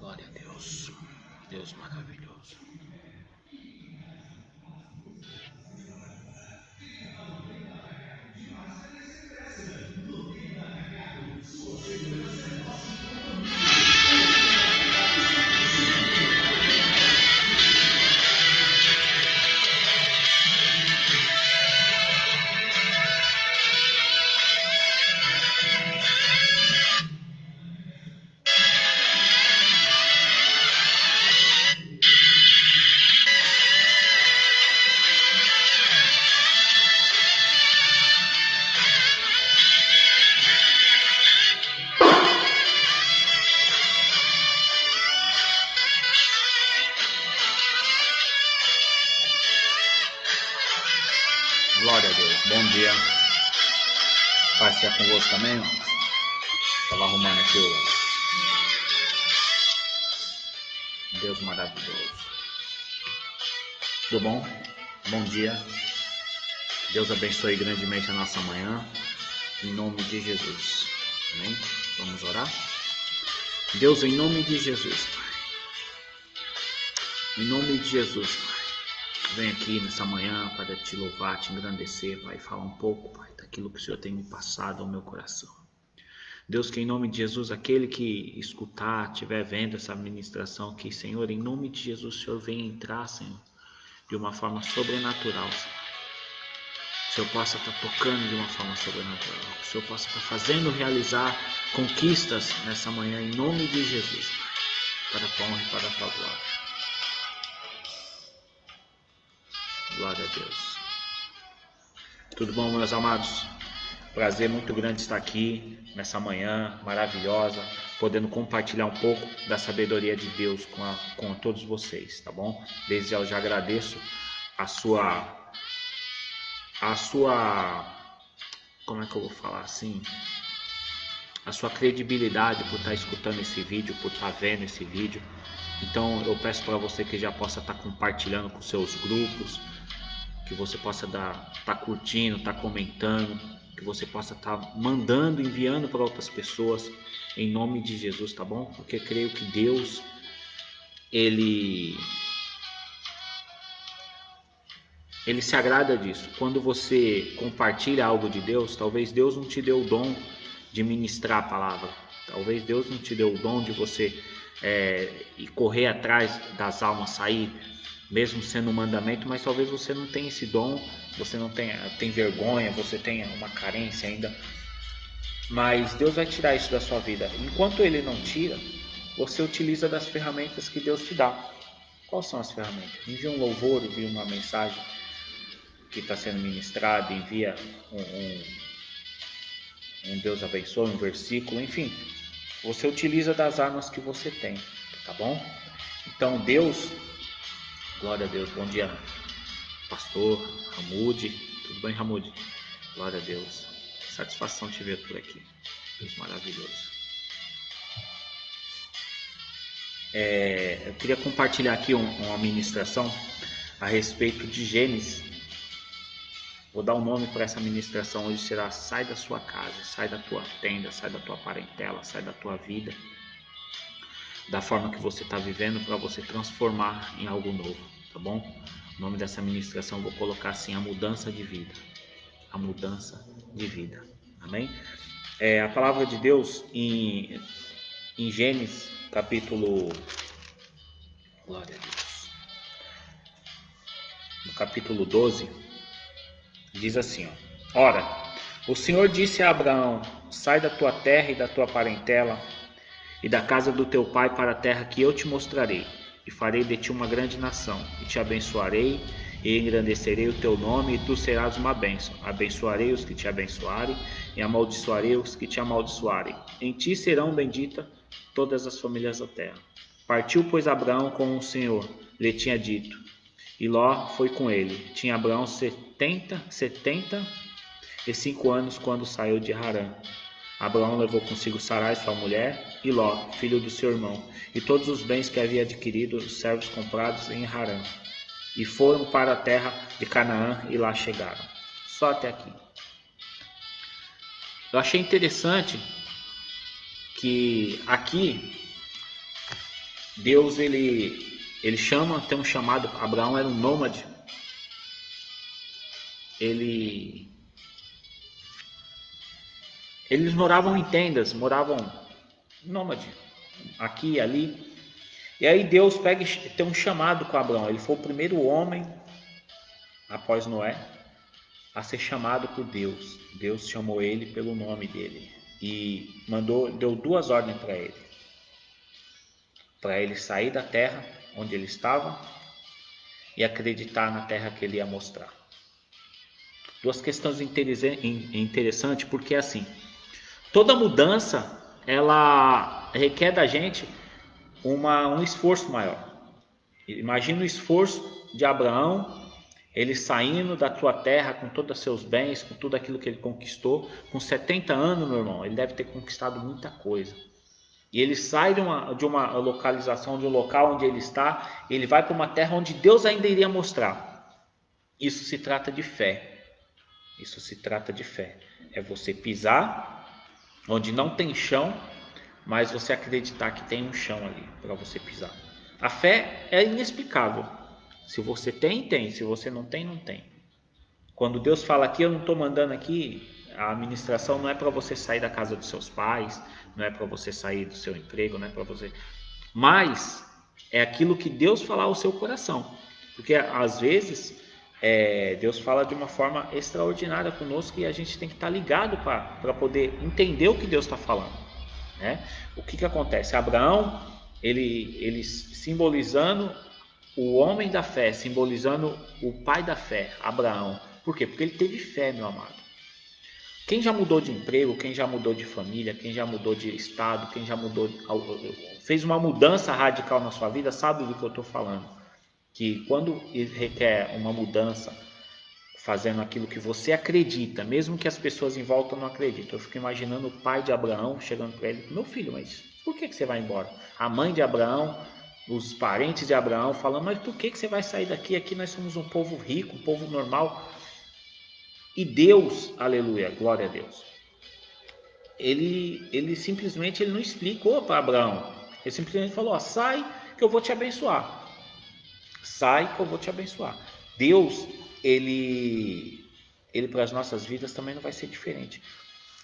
Glória a Deus. Deus maravilhoso. Glória a Deus. Bom dia. Paz seja convosco também. Estava arrumando aqui o Deus maravilhoso. Tudo bom? Bom dia. Deus abençoe grandemente a nossa manhã. Em nome de Jesus. Amém? Vamos orar? Deus, em nome de Jesus, Pai. Em nome de Jesus, Pai. Venho aqui nessa manhã para te louvar, te engrandecer, Pai, falar um pouco, Pai, daquilo que o Senhor tem me passado ao meu coração. Deus, que em nome de Jesus, aquele que escutar, estiver vendo essa ministração aqui, Senhor, em nome de Jesus, o Senhor venha entrar, Senhor, de uma forma sobrenatural, Senhor. Que o Senhor possa estar tocando de uma forma sobrenatural, que o Senhor possa estar fazendo realizar conquistas nessa manhã, em nome de Jesus, Pai, para a tua honra e para a tua glória. Glória a Deus. Tudo bom, meus amados? Prazer muito grande estar aqui nessa manhã maravilhosa, podendo compartilhar um pouco da sabedoria de Deus com todos vocês, tá bom? Desde já eu já agradeço a sua, como é que eu vou falar assim? A sua credibilidade por estar escutando esse vídeo, por estar vendo esse vídeo. Então eu peço para você que já possa estar compartilhando com seus grupos, que você possa estar curtindo, estar comentando, que você possa estar mandando, enviando para outras pessoas, em nome de Jesus, tá bom? Porque creio que Deus, Ele se agrada disso. Quando você compartilha algo de Deus, talvez Deus não te deu o dom de ministrar a palavra, talvez Deus não te deu o dom de você ir correr atrás das almas, sair, mesmo sendo um mandamento, mas talvez você não tenha esse dom, você não tem vergonha, você tenha uma carência ainda, mas Deus vai tirar isso da sua vida. Enquanto Ele não tira, você utiliza das ferramentas que Deus te dá. Quais são as ferramentas? Envia um louvor, envia uma mensagem que está sendo ministrada, envia um Deus abençoe, um versículo, enfim, você utiliza das armas que você tem, tá bom? Então Deus, glória a Deus, bom dia pastor Ramude, tudo bem Ramude? Glória a Deus, satisfação te ver por aqui, Deus maravilhoso. Eu queria compartilhar aqui uma ministração a respeito de Gênesis. Vou dar um nome para essa ministração hoje, será: sai da sua casa, sai da tua tenda, sai da tua parentela, sai da tua vida, da forma que você está vivendo, para você transformar em algo novo, tá bom? O nome dessa ministração vou colocar assim: a mudança de vida. A mudança de vida, amém? A palavra de Deus em Gênesis capítulo, glória a Deus, no capítulo 12, diz assim, ó: ora, o Senhor disse a Abraão: sai da tua terra e da tua parentela e da casa do teu pai para a terra que eu te mostrarei, e farei de ti uma grande nação, e te abençoarei, e engrandecerei o teu nome, e tu serás uma bênção. Abençoarei os que te abençoarem, e amaldiçoarei os que te amaldiçoarem. Em ti serão benditas todas as famílias da terra. Partiu, pois, Abraão como o Senhor lhe tinha dito, e Ló foi com ele. Tinha Abraão 75 anos quando saiu de Harã. Abraão levou consigo Sarai, sua mulher, e Ló, filho do seu irmão, e todos os bens que havia adquirido, os servos comprados em Harã, e foram para a terra de Canaã, e lá chegaram. Só até aqui. Eu achei interessante que aqui Deus ele chama, tem um chamado. Abraão era um nômade. Eles moravam em tendas, moravam nômade, aqui e ali. E aí Deus tem um chamado com Abraão. Ele foi o primeiro homem após Noé a ser chamado por Deus. Deus chamou ele pelo nome dele e deu duas ordens para ele sair da terra onde ele estava e acreditar na terra que ele ia mostrar. Duas questões interessantes, porque assim, toda mudança ela requer da gente um esforço maior. Imagina o esforço de Abraão, ele saindo da sua terra com todos os seus bens, com tudo aquilo que ele conquistou. Com 70 anos, meu irmão, ele deve ter conquistado muita coisa. E ele sai de uma localização, de um local onde ele está, ele vai para uma terra onde Deus ainda iria mostrar. Isso se trata de fé. Isso se trata de fé. É você pisar onde não tem chão, mas você acreditar que tem um chão ali para você pisar. A fé é inexplicável. Se você tem, tem. Se você não tem, não tem. Quando Deus fala aqui, eu não estou mandando aqui, a administração não é para você sair da casa dos seus pais, não é para você sair do seu emprego, não é para você... Mas é aquilo que Deus falar ao seu coração. Porque às vezes Deus fala de uma forma extraordinária conosco e a gente tem que estar ligado para poder entender o que Deus está falando, né? O que acontece? Abraão, ele simbolizando o homem da fé, simbolizando o pai da fé, Abraão. Por quê? Porque ele teve fé, meu amado. Quem já mudou de emprego, quem já mudou de família, quem já mudou de estado, quem já fez uma mudança radical na sua vida, sabe do que eu estou falando. Que quando requer uma mudança, fazendo aquilo que você acredita, mesmo que as pessoas em volta não acreditem. Eu fico imaginando o pai de Abraão chegando para ele: meu filho, mas por que você vai embora? A mãe de Abraão, os parentes de Abraão falando: mas por que você vai sair daqui? Aqui nós somos um povo rico, um povo normal. E Deus, aleluia, glória a Deus, ele simplesmente não explicou para Abraão. Ele simplesmente falou: sai que eu vou te abençoar. Sai que eu vou te abençoar. Deus, ele para as nossas vidas também não vai ser diferente.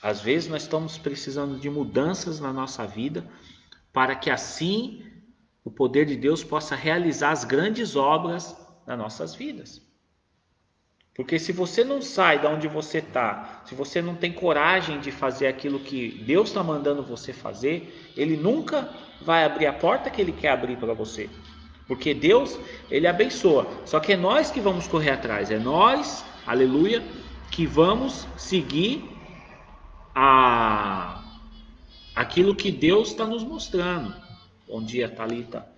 Às vezes nós estamos precisando de mudanças na nossa vida para que assim o poder de Deus possa realizar as grandes obras nas nossas vidas. Porque se você não sai de onde você está, se você não tem coragem de fazer aquilo que Deus está mandando você fazer, Ele nunca vai abrir a porta que Ele quer abrir para você. Porque Deus, Ele abençoa. Só que é nós que vamos correr atrás. É nós, aleluia, que vamos seguir aquilo que Deus está nos mostrando. Bom dia, Thalita.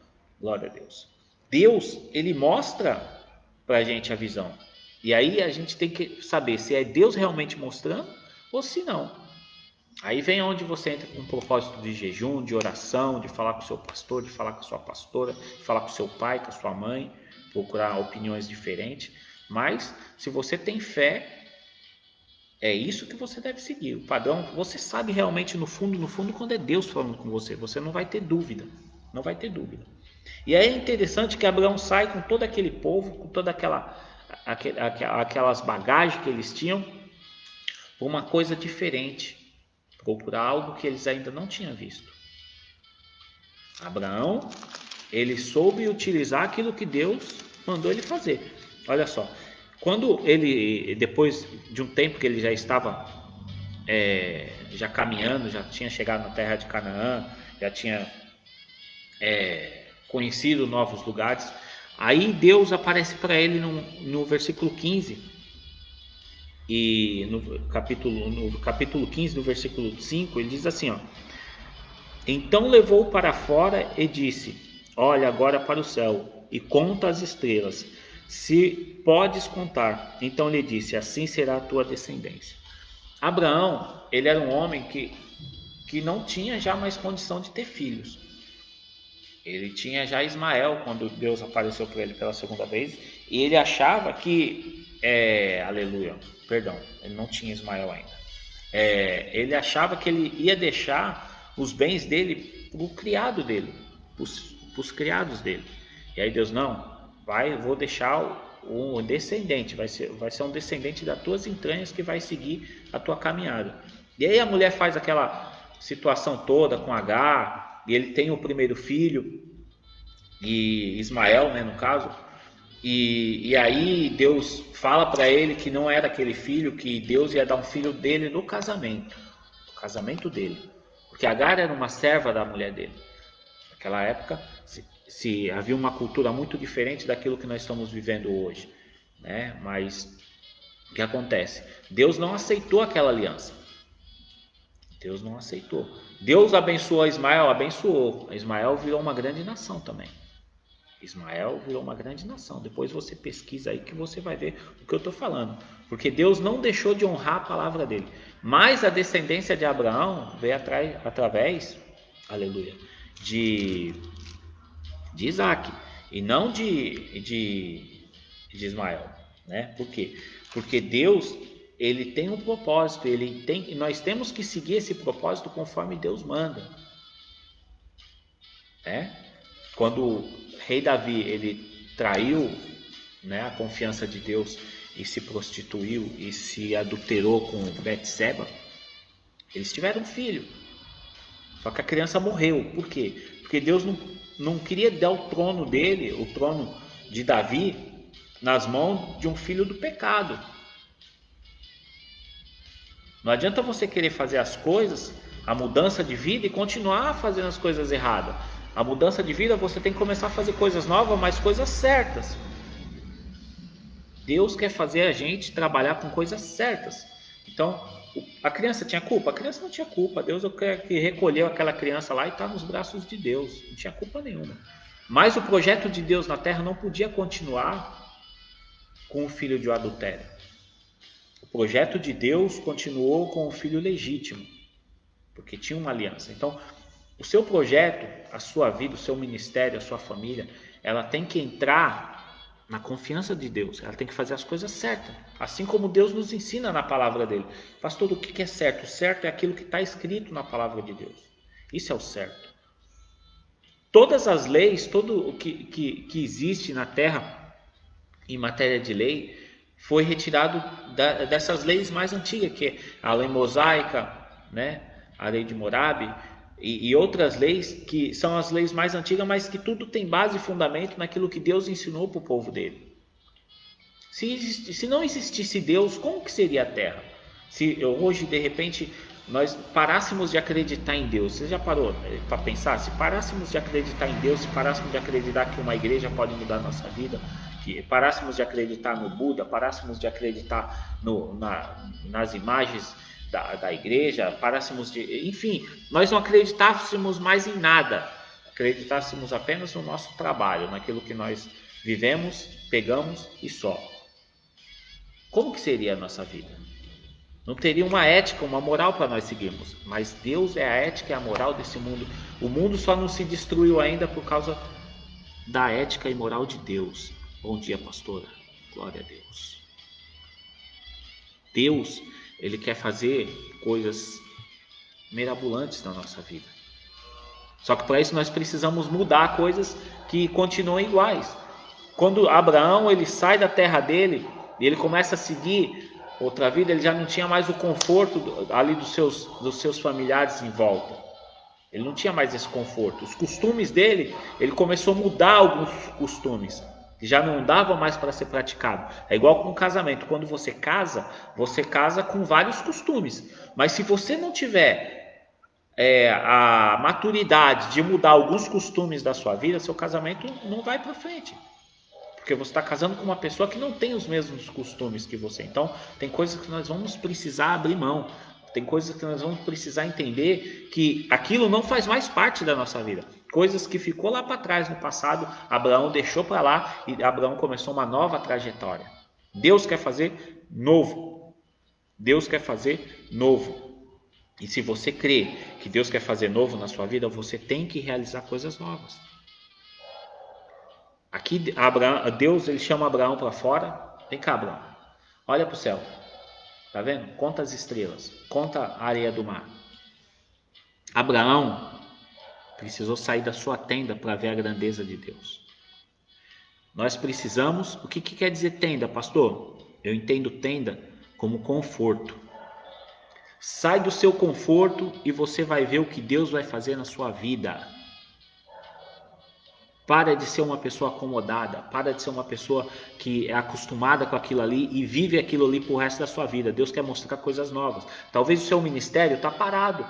Glória a Deus. Deus, Ele mostra para a gente a visão. E aí a gente tem que saber se é Deus realmente mostrando ou se não. Aí vem onde você entra com um propósito de jejum, de oração, de falar com o seu pastor, de falar com a sua pastora, de falar com o seu pai, com a sua mãe, procurar opiniões diferentes. Mas se você tem fé, é isso que você deve seguir. O padrão, você sabe realmente no fundo, quando é Deus falando com você. Você não vai ter dúvida. Não vai ter dúvida. E aí é interessante que Abraão sai com todo aquele povo, com toda aquelas bagagens que eles tinham, por uma coisa diferente, procurar algo que eles ainda não tinham visto. Abraão, ele soube utilizar aquilo que Deus mandou ele fazer. Olha só, quando ele, depois de um tempo que ele já estava já caminhando, já tinha chegado na terra de Canaã, já tinha conhecido novos lugares, aí Deus aparece para ele no versículo 15, e no capítulo 15, no versículo 5, ele diz assim, ó: então levou para fora e disse: olha agora para o céu e conta as estrelas, se podes contar. Então lhe disse: assim será a tua descendência. Abraão, ele era um homem que não tinha já mais condição de ter filhos. Ele tinha já Ismael quando Deus apareceu para ele pela segunda vez, e ele achava que aleluia, perdão, ele não tinha Ismael ainda. Ele achava que ele ia deixar os bens dele para o criado dele, os criados dele. E aí Deus, não, vou deixar um descendente, vai ser um descendente das tuas entranhas que vai seguir a tua caminhada. E aí a mulher faz aquela situação toda com Agar, e ele tem o primeiro filho, e Ismael, né, no caso, e aí Deus fala para ele que não era aquele filho, que Deus ia dar um filho dele no casamento dele, porque Agar era uma serva da mulher dele. Naquela época, se havia uma cultura muito diferente daquilo que nós estamos vivendo hoje, né? Mas o que acontece? Deus não aceitou aquela aliança. Deus não aceitou. Deus abençoou Ismael, abençoou. Ismael virou uma grande nação também. Ismael virou uma grande nação. Depois você pesquisa aí que você vai ver o que eu estou falando. Porque Deus não deixou de honrar a palavra dele. Mas a descendência de Abraão veio através, aleluia, de Isaac e não de Ismael, né? Por quê? Porque Deus, ele tem um propósito, nós temos que seguir esse propósito conforme Deus manda, né? Quando o rei Davi, ele traiu, né, a confiança de Deus e se prostituiu e se adulterou com Betseba, eles tiveram um filho, só que a criança morreu. Por quê? Porque Deus não queria dar o trono dele, o trono de Davi, nas mãos de um filho do pecado. Não adianta você querer fazer as coisas, a mudança de vida, e continuar fazendo as coisas erradas. A mudança de vida, você tem que começar a fazer coisas novas, mas coisas certas. Deus quer fazer a gente trabalhar com coisas certas. Então, a criança tinha culpa? A criança não tinha culpa. Deus que recolheu aquela criança lá e está nos braços de Deus. Não tinha culpa nenhuma. Mas o projeto de Deus na terra não podia continuar com o filho de adultério. O projeto de Deus continuou com o filho legítimo, porque tinha uma aliança. Então, o seu projeto, a sua vida, o seu ministério, a sua família, ela tem que entrar na confiança de Deus. Ela tem que fazer as coisas certas, assim como Deus nos ensina na palavra dele. Pastor, o que é certo? O certo é aquilo que está escrito na palavra de Deus. Isso é o certo. Todas as leis, tudo o que existe na terra em matéria de lei, foi retirado dessas leis mais antigas, que é a lei mosaica, né? A lei de Morabe e outras leis que são as leis mais antigas, mas que tudo tem base e fundamento naquilo que Deus ensinou para o povo dele. Se não existisse Deus, como que seria a terra? Se hoje, de repente, nós parássemos de acreditar em Deus, você já parou para pensar? Se parássemos de acreditar em Deus, se parássemos de acreditar que uma igreja pode mudar a nossa vida, que parássemos de acreditar no Buda, parássemos de acreditar nas imagens da igreja, parássemos de... Enfim, nós não acreditássemos mais em nada, acreditássemos apenas no nosso trabalho, naquilo que nós vivemos, pegamos e só. Como que seria a nossa vida? Não teria uma ética, uma moral para nós seguirmos, mas Deus é a ética e a moral desse mundo. O mundo só não se destruiu ainda por causa da ética e moral de Deus. Bom dia, pastora. Glória a Deus. Deus, ele quer fazer coisas mirabolantes na nossa vida. Só que para isso nós precisamos mudar coisas que continuem iguais. Quando Abraão ele sai da terra dele e ele começa a seguir outra vida, ele já não tinha mais o conforto ali dos seus familiares em volta. Ele não tinha mais esse conforto. Os costumes dele, ele começou a mudar alguns costumes que já não dava mais para ser praticado. É igual com um casamento. Quando você casa com vários costumes. Mas se você não tiver a maturidade de mudar alguns costumes da sua vida, seu casamento não vai para frente. Porque você está casando com uma pessoa que não tem os mesmos costumes que você. Então, tem coisas que nós vamos precisar abrir mão. Tem coisas que nós vamos precisar entender que aquilo não faz mais parte da nossa vida. Coisas que ficou lá para trás no passado, Abraão deixou para lá e Abraão começou uma nova trajetória. Deus quer fazer novo. Deus quer fazer novo. E se você crê que Deus quer fazer novo na sua vida, você tem que realizar coisas novas. Aqui Deus ele chama Abraão para fora. Vem cá, Abraão. Olha para o céu. Tá vendo? Conta as estrelas. Conta a areia do mar. Abraão precisou sair da sua tenda para ver a grandeza de Deus. Nós precisamos... O que quer dizer tenda, pastor? Eu entendo tenda como conforto. Sai do seu conforto e você vai ver o que Deus vai fazer na sua vida. Para de ser uma pessoa acomodada, para de ser uma pessoa que é acostumada com aquilo ali e vive aquilo ali pro resto da sua vida. Deus quer mostrar coisas novas. Talvez o seu ministério está parado.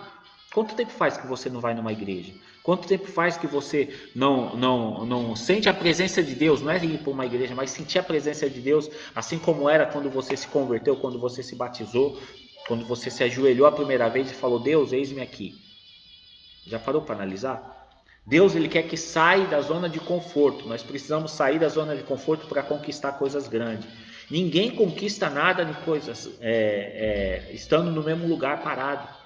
Quanto tempo faz que você não vai numa igreja? Quanto tempo faz que você não sente a presença de Deus? Não é ir para uma igreja, mas sentir a presença de Deus, assim como era quando você se converteu, quando você se batizou, quando você se ajoelhou a primeira vez e falou: Deus, eis-me aqui. Já parou para analisar? Deus, ele quer que saia da zona de conforto. Nós precisamos sair da zona de conforto para conquistar coisas grandes. Ninguém conquista nada de coisas estando no mesmo lugar parado.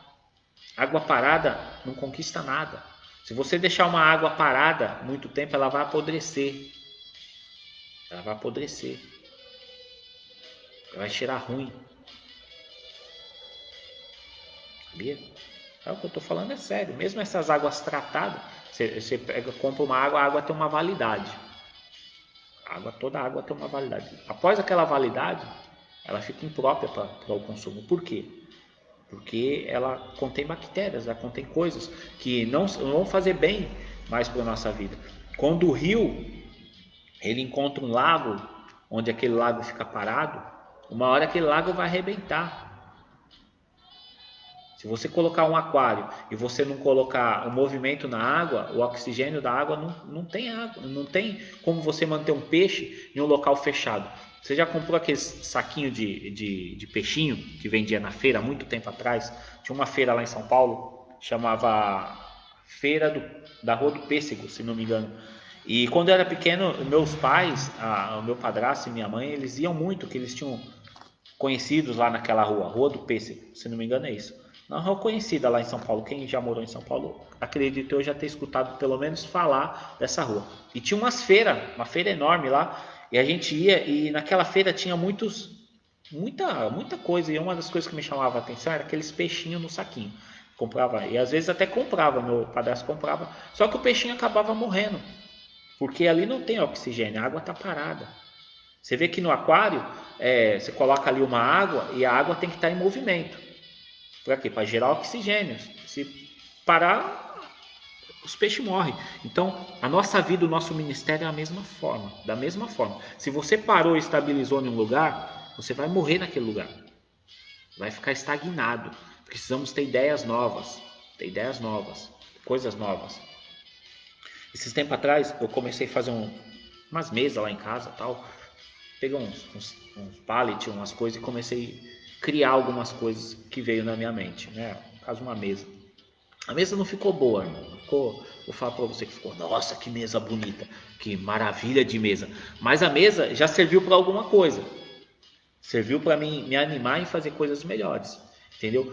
Água parada não conquista nada. Se você deixar uma água parada muito tempo, ela vai apodrecer. Ela vai apodrecer. Ela vai cheirar ruim. Sabia? É o que eu estou falando, é sério. Mesmo essas águas tratadas, você compra uma água, a água tem uma validade. Toda água tem uma validade. Após aquela validade, ela fica imprópria para o consumo. Por quê? Porque ela contém bactérias, ela contém coisas que não vão fazer bem mais para a nossa vida. Quando o rio ele encontra um lago, onde aquele lago fica parado, uma hora aquele lago vai arrebentar. Se você colocar um aquário e você não colocar o movimento na água, o oxigênio da água não tem água, não tem como você manter um peixe em um local fechado. Você já comprou aquele saquinho de peixinho que vendia na feira há muito tempo atrás? Tinha uma feira lá em São Paulo, chamava Feira da Rua do Pêssego, se não me engano. E quando eu era pequeno, meus pais, o meu padrasto e minha mãe, eles iam muito, que eles tinham conhecidos lá naquela Rua do Pêssego, se não me engano é isso. Uma rua conhecida lá em São Paulo. Quem já morou em São Paulo, acredito eu já ter escutado pelo menos falar dessa rua. E tinha uma feira enorme lá, e a gente ia, e naquela feira tinha muita coisa, e uma das coisas que me chamava a atenção era aqueles peixinhos no saquinho. Comprava, e às vezes até comprava, meu padrasto comprava, só que o peixinho acabava morrendo, porque ali não tem oxigênio, a água está parada. Você vê que no aquário, você coloca ali uma água, e a água tem que estar em movimento. Para quê? Para gerar oxigênio. Se parar, os peixes morrem. Então, a nossa vida, o nosso ministério é da mesma forma. Se você parou e estabilizou em um lugar, você vai morrer naquele lugar. Vai ficar estagnado. Precisamos ter ideias novas, coisas novas. Esses tempos atrás, eu comecei a fazer umas mesas lá em casa, tal. Peguei uns pallets, umas coisas e comecei a criar algumas coisas que veio na minha mente, né? No caso, uma mesa. A mesa não ficou boa, irmão. Vou falar para você que ficou, nossa, que mesa bonita, que maravilha de mesa. Mas a mesa já serviu para alguma coisa. Serviu para mim me animar em fazer coisas melhores, entendeu?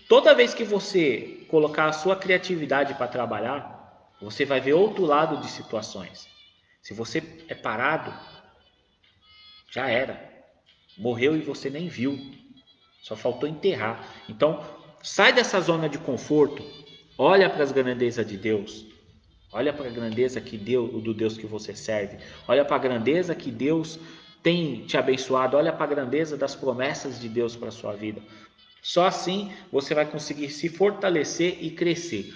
Toda vez que você colocar a sua criatividade para trabalhar, você vai ver outro lado de situações. Se você é parado, já era. Morreu e você nem viu. Só faltou enterrar. Então, sai dessa zona de conforto. Olha para as grandezas de Deus. Olha para a grandeza do Deus que você serve. Olha para a grandeza que Deus tem te abençoado. Olha para a grandeza das promessas de Deus para a sua vida. Só assim você vai conseguir se fortalecer e crescer.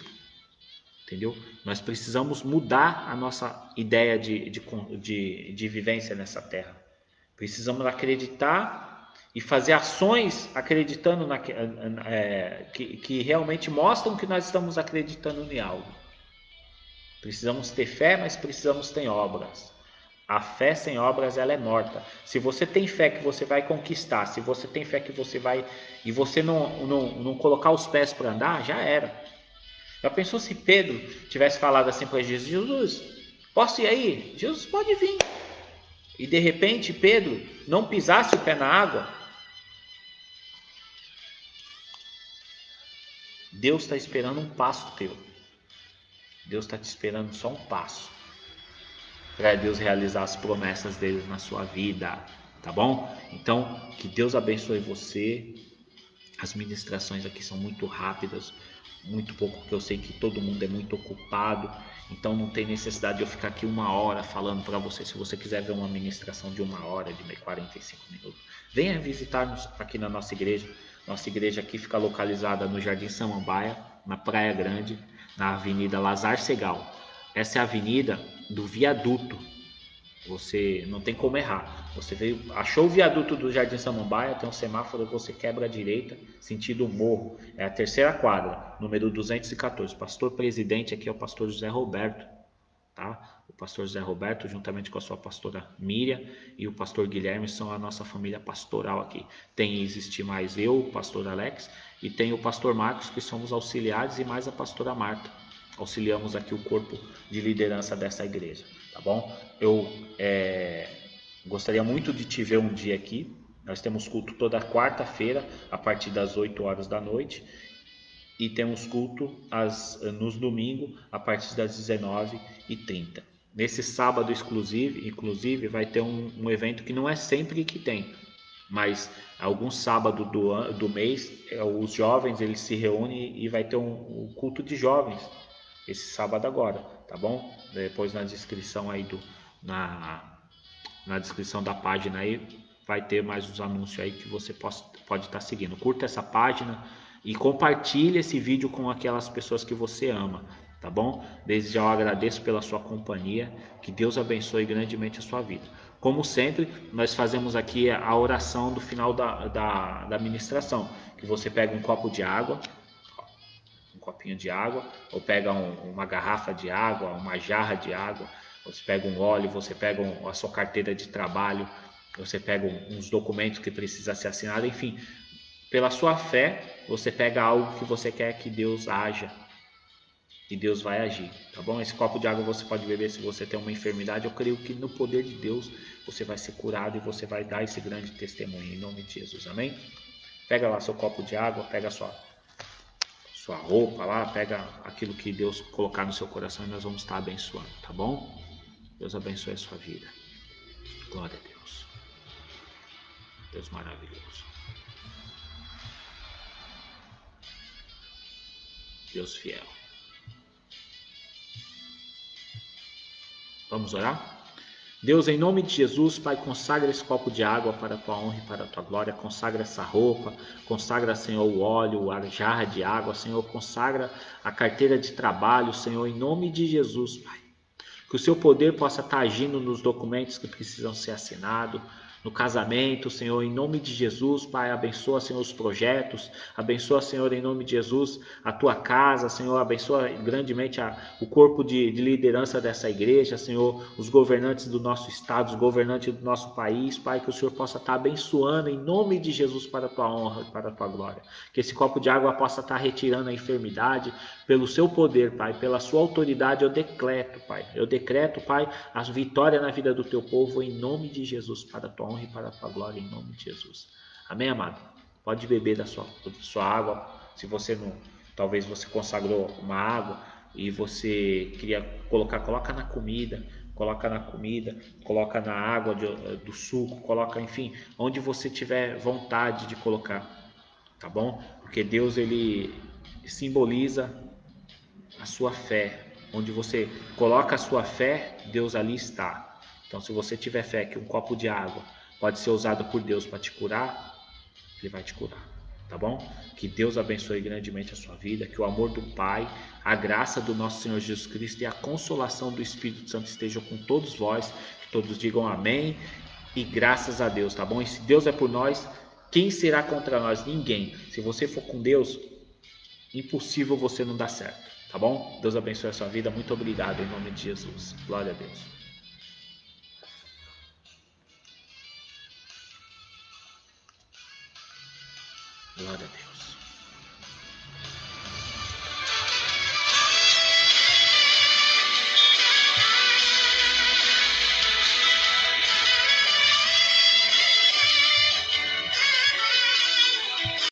Entendeu? Nós precisamos mudar a nossa ideia de vivência nessa terra. Precisamos acreditar e fazer ações acreditando que realmente mostram que nós estamos acreditando em algo. Precisamos ter fé, mas precisamos ter obras. A fé sem obras ela é morta. Se você tem fé que você vai conquistar, se você tem fé que você vai e você não colocar os pés para andar, já era. Já pensou se Pedro tivesse falado assim para Jesus: Jesus, posso ir aí? Jesus, pode vir. E de repente Pedro não pisasse o pé na água. Deus está esperando um passo teu. Deus está te esperando só um passo para Deus realizar as promessas dele na sua vida, tá bom? Então, que Deus abençoe você, As ministrações aqui são muito rápidas, muito pouco, porque eu sei que todo mundo é muito ocupado, então não tem necessidade de eu ficar aqui 1 hora falando para você. Se você quiser ver uma ministração de 1 hora, de 45 minutos, venha visitar-nos aqui na nossa igreja. Nossa igreja aqui fica localizada no Jardim Samambaia, na Praia Grande, na Avenida Lazar Segal. Essa é a avenida do viaduto. Você não tem como errar. Você veio, achou o viaduto do Jardim Samambaia, tem um semáforo, você quebra à direita, sentido morro. É a terceira quadra, número 214. Pastor presidente aqui é o pastor José Roberto, tá? O pastor José Roberto, juntamente com a sua pastora Miriam e o pastor Guilherme, são a nossa família pastoral aqui. Tem Existe Mais eu, o pastor Alex, e tem o pastor Marcos, que somos auxiliares, e mais a pastora Marta. Auxiliamos aqui o corpo de liderança dessa igreja, tá bom? Eu gostaria muito de te ver um dia aqui. Nós temos culto toda quarta-feira, a partir das 8 horas da noite. E temos culto nos domingos, a partir das 19h30. Nesse sábado inclusive vai ter um evento que não é sempre que tem, mas algum sábado do mês, os jovens eles se reúnem e vai ter um culto de jovens esse sábado agora, tá bom? Depois na descrição aí na descrição da página aí vai ter mais os anúncios aí que você pode estar seguindo. Curta essa página e compartilhe esse vídeo com aquelas pessoas que você ama, tá bom? Desde já eu agradeço pela sua companhia, que Deus abençoe grandemente a sua vida. Como sempre, nós fazemos aqui a oração do final da ministração, que você pega um copo de água, um copinho de água, ou pega uma garrafa de água, uma jarra de água, você pega um óleo, você pega a sua carteira de trabalho, você pega uns documentos que precisa ser assinado, enfim, pela sua fé, você pega algo que você quer que Deus haja e Deus vai agir, tá bom? Esse copo de água você pode beber se você tem uma enfermidade. Eu creio que no poder de Deus você vai ser curado e você vai dar esse grande testemunho em nome de Jesus, amém? Pega lá seu copo de água, pega sua roupa lá, pega aquilo que Deus colocar no seu coração e nós vamos estar abençoando, tá bom? Deus abençoe a sua vida. Glória a Deus. Deus maravilhoso. Deus fiel. Vamos orar? Deus, em nome de Jesus, Pai, consagra esse copo de água para a tua honra e para a tua glória, consagra essa roupa, consagra, Senhor, o óleo, a jarra de água, Senhor, consagra a carteira de trabalho, Senhor, em nome de Jesus, Pai. Que o seu poder possa estar agindo nos documentos que precisam ser assinados, no casamento, Senhor, em nome de Jesus, Pai, abençoa, Senhor, os projetos, abençoa, Senhor, em nome de Jesus, a tua casa, Senhor, abençoa grandemente o corpo de liderança dessa igreja, Senhor, os governantes do nosso estado, os governantes do nosso país, Pai, que o Senhor possa estar abençoando em nome de Jesus para a tua honra e para a tua glória, que esse copo de água possa estar retirando a enfermidade, pelo seu poder, Pai, pela sua autoridade, eu decreto, Pai, a vitória na vida do teu povo, em nome de Jesus, para a tua honra e para a tua glória, em nome de Jesus. Amém, amado? Pode beber da sua água, se você não, talvez você consagrou uma água e você queria coloca na comida, coloca na água do suco, coloca, enfim, onde você tiver vontade de colocar, tá bom? Porque Deus, ele simboliza a sua fé. Onde você coloca a sua fé, Deus ali está. Então, se você tiver fé que um copo de água pode ser usado por Deus para te curar, Ele vai te curar, tá bom? Que Deus abençoe grandemente a sua vida, que o amor do Pai, a graça do nosso Senhor Jesus Cristo e a consolação do Espírito Santo estejam com todos vós, que todos digam amém e graças a Deus, tá bom? E se Deus é por nós, quem será contra nós? Ninguém. Se você for com Deus, impossível você não dar certo, tá bom? Deus abençoe a sua vida, muito obrigado em nome de Jesus, glória a Deus. Glória a Deus.